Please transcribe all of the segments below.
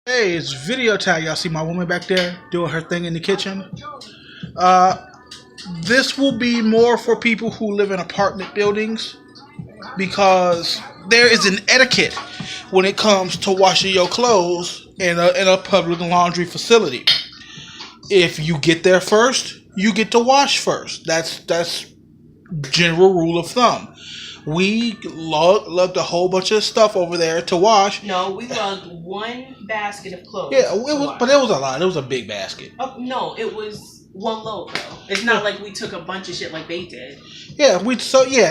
Hey, it's video time. Y'all see my woman back there doing her thing in the kitchen? Uh, this will be more for people who live in apartment buildings because there is an etiquette when it comes to washing your clothes in a public laundry facility. If you get there first, you get to wash first. That's general rule of thumb. We lugged a whole bunch of stuff over there to wash. No, we lugged one basket of clothes. Yeah, but it was a lot. It was a big basket. Oh, no, it was one load though. It's not like we took a bunch of shit like they did. Yeah,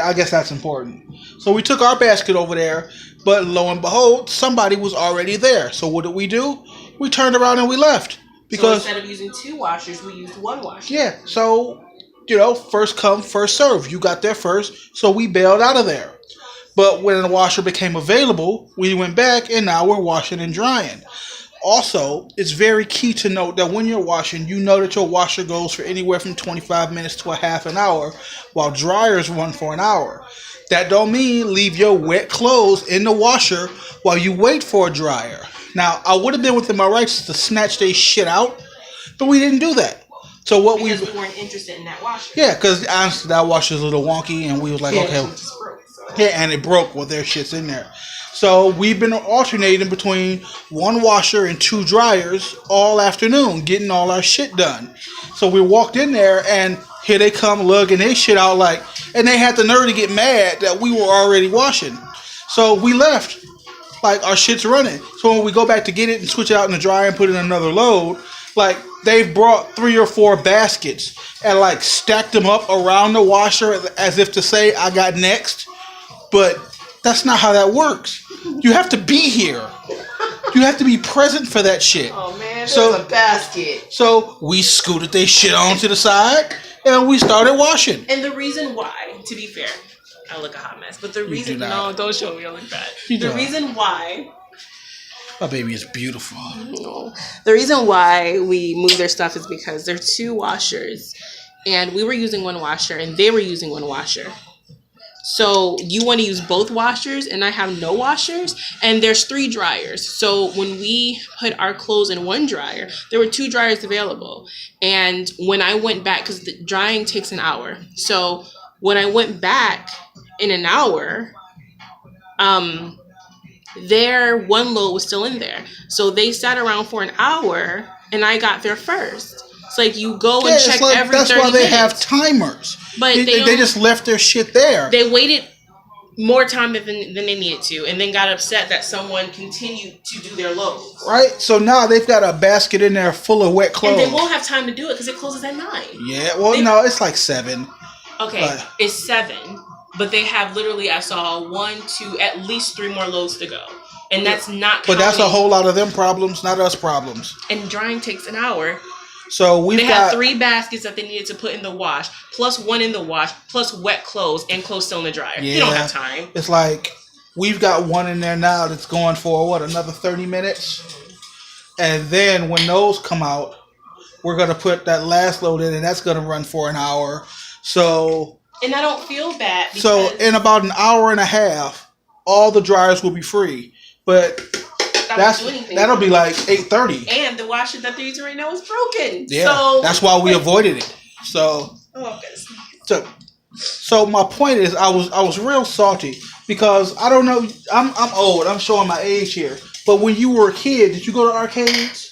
I guess that's important. So we took our basket over there, but lo and behold, somebody was already there. So what did we do? We turned around and we left because so instead of using two washers, we used one washer. Yeah, so first come, first serve. You got there first, so we bailed out of there. But when the washer became available, we went back and now we're washing and drying. Also, it's very key to note that when you're washing, you know that your washer goes for anywhere from 25 minutes to a half an hour, while dryers run for an hour. That don't mean leave your wet clothes in the washer while you wait for a dryer. Now, I would have been within my rights to snatch they shit out, but we didn't do that. So what because we weren't interested in that washer. Yeah, because honestly, that washer's a little wonky, and we was like, okay. It just broke, so. Yeah, and it broke. Well, their shit's in there. So we've been alternating between one washer and two dryers all afternoon, getting all our shit done. So we walked in there, and here they come lugging their shit out and they had the nerve to get mad that we were already washing. So we left. Like, our shit's running. So when we go back to get it and switch it out in the dryer and put in another load, they've brought 3 or 4 baskets and stacked them up around the washer as if to say, I got next. But that's not how that works. You have to be here. You have to be present for that shit. Oh man, there's a basket. So we scooted their shit onto the side and we started washing. And the reason why, to be fair, I look a hot mess. But the reason, no, don't show me I look bad. The reason why. My baby is beautiful. No. The reason why we moved their stuff is because they're 2 washers. And we were using one washer and they were using one washer. So you want to use both washers and I have no washers. And there's 3 dryers. So when we put our clothes in one dryer, there were 2 dryers available. And when I went back, because the drying takes an hour. So when I went back in an hour, their one load was still in there. So they sat around for an hour and I got there first. It's like you go and check every 30 minutes. That's why they have timers. But they just left their shit there. They waited more time than they needed to and then got upset that someone continued to do their loads. Right? So now they've got a basket in there full of wet clothes. And they won't have time to do it because it closes at 9. Yeah, well, no, it's 7. Okay, it's 7. But they have literally, I saw 1, 2, at least 3 more loads to go. And that's not counting. But that's a whole lot of them problems, not us problems. And drying takes an hour. So they have 3 baskets that they needed to put in the wash, plus 1 in the wash, plus wet clothes, and clothes still in the dryer. Yeah, you don't have time. It's we've got 1 in there now that's going for, another 30 minutes? And then when those come out, we're going to put that last load in, and that's going to run for an hour. So... And I don't feel bad. So in about an hour and a half, all the dryers will be free. But that'll be 8:30. And the washer that they're using right now is broken. Yeah, so that's why we avoided it. So, so my point is, I was real salty because I don't know. I'm old. I'm showing my age here. But when you were a kid, did you go to arcades?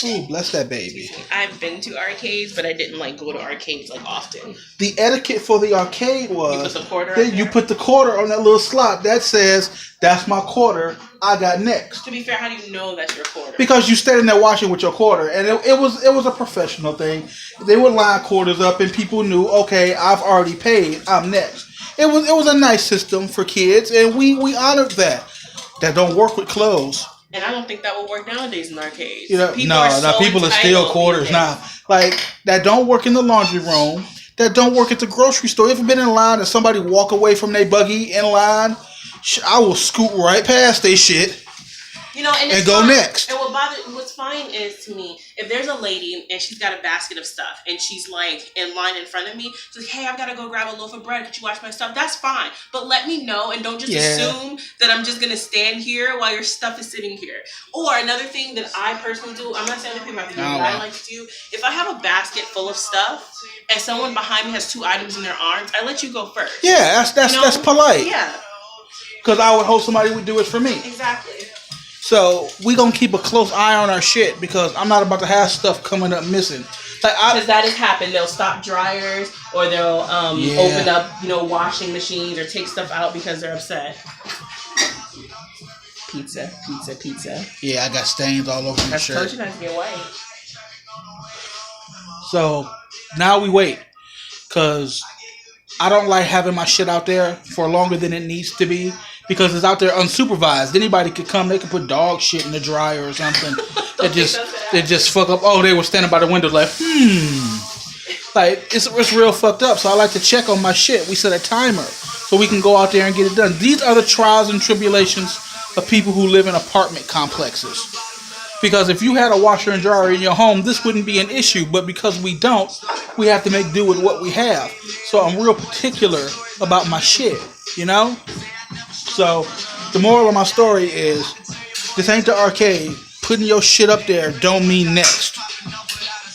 Ooh, bless that baby. I've been to arcades, but I didn't go to arcades often. The etiquette for the arcade was you put the quarter you put the quarter on that little slot that says, that's my quarter, I got next. To be fair, how do you know that's your quarter? Because you standing there watching with your quarter, and it was a professional thing. They would line quarters up, and people knew, okay, I've already paid, I'm next. It was a nice system for kids, and we honored that. That don't work with clothes. And I don't think that will work nowadays in arcades. People are still quarters now. That don't work in the laundry room. That don't work at the grocery store. You ever been in line and somebody walk away from their buggy in line? I will scoot right past their shit and go next. And what's fine is to me, if there's a lady and she's got a basket of stuff and she's like in line in front of me, she's like, hey, I've got to go grab a loaf of bread. Could you wash my stuff? That's fine. But let me know and don't just assume that I'm just going to stand here while your stuff is sitting here. Or another thing that I personally do, I'm not saying other people have to do, but I like to do, if I have a basket full of stuff and someone behind me has 2 items in their arms, I let you go first. Yeah, that's polite. Yeah. Because I would hope somebody would do it for me. Exactly. So we gonna keep a close eye on our shit because I'm not about to have stuff coming up missing. Like Because that has happened. They'll stop dryers or they'll open up, washing machines or take stuff out because they're upset. Pizza. Yeah, I got stains all over my shirt. I told you not to get white. So now we wait because I don't like having my shit out there for longer than it needs to be because it's out there unsupervised. Anybody could come, they could put dog shit in the dryer or something. They just fuck up. Oh, they were standing by the window like, Like, it's real fucked up. So I like to check on my shit. We set a timer so we can go out there and get it done. These are the trials and tribulations of people who live in apartment complexes. Because if you had a washer and dryer in your home, this wouldn't be an issue. But because we don't, we have to make do with what we have. So I'm real particular about my shit, So the moral of my story is, this ain't the arcade. Putting your shit up there don't mean next.